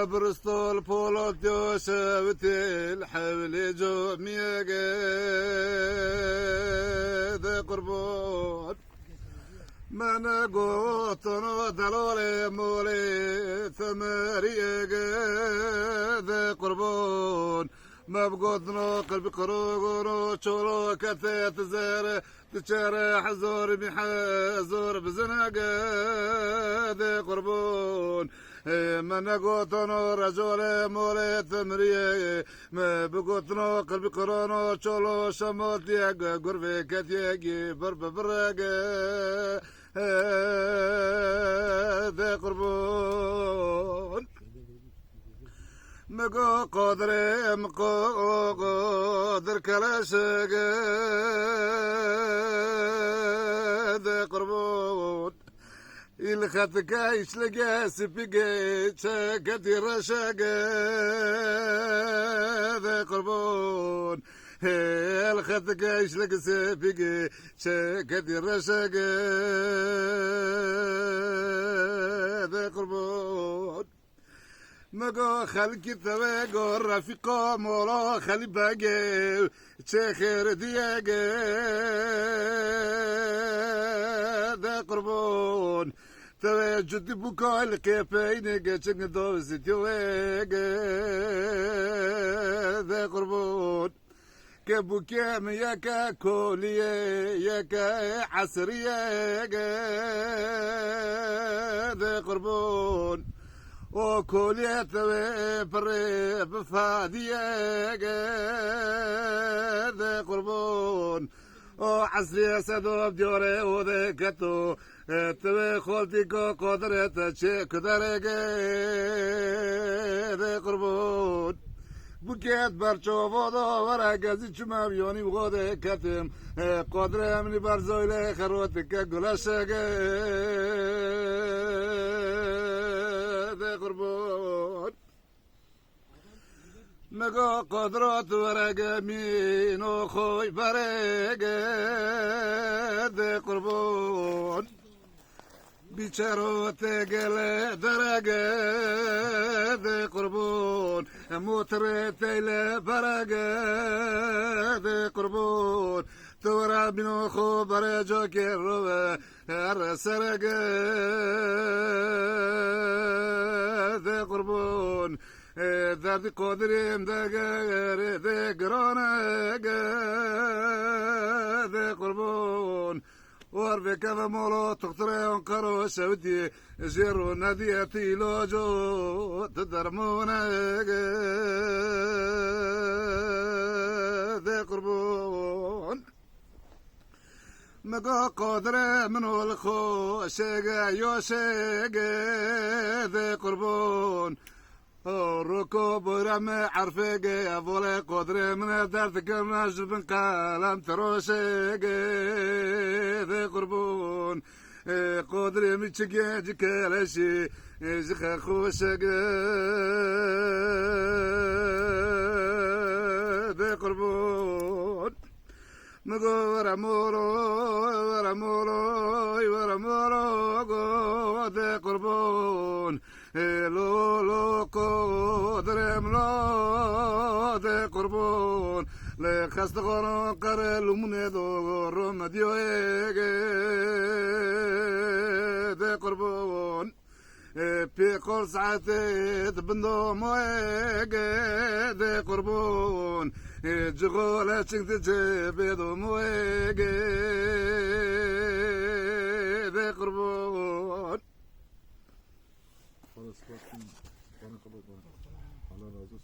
برستول بولوت يوسف الحبل جو ميقى ذا قربون من قوتنا دلولي مولي ثمريقى ذا قربون ما بقودنا قلب قروقنا شورو كثيت زير تشارح حزور بحزور بزنقة ذي قربون من قوتنا رجول مولي ثمرية ما بقوتنا قلب قرونا شورو شموت يقى قربي كثيقي برب برقة ذي قربون مقو قدر مقو قدر كلاشق ذا قربون الخطك يشلقى سبقى شاكتي رشاق ذا قربون الخطك يشلقى سبقى شاكتي رشاق ذا قربون مگو خلقی توگو رفیقا مولا خلی بگه چه خیر دیگه ده قربون توی جدی بکال که پینگه چنگ دوزی توگه ده قربون که بکیم یکا کولیه یکا عصریه ده قربون و كليت بري بفادية ذا قربون و عصري سدو بديوري وذكتو تبي خولتي قدرت شي كدرك ذا قربون بكيت برشو فوضو ورقزي شما بيوني وغودي كتم قدر مني برزويلي خروتك قلاشك قربون مگو قدرت ورق مين وخوي برق ذي قربون بيشارو تقل درق ذي قربون موترتي لبرق ذي قربون تورا بنو خو برجو كيرو السرق ذي قربون ذي قدرين ذي قرانق ذي قربون واربي كذا مولو تقتريون قرو سودي زيرو ناديتي لوجو تدرمونق ذي قربون مقا قدر منو الخو شيقا يو شيقا ذي قربون الركوب رمي عرفيقي أفولي قدر من دارتك نجب قلم تروشيقا ذي قربون قدر ميتشيقا جكالشي زخا خوشيقا ذي قربون مگو ورمورو ده قربون لو قدرم لو ده قربون لخست قرن قرل من دو رم ديوه ده قربون بيقول ساعتي بندو مويق ده قربون جغولة شنت جبيدو مويق ده قربون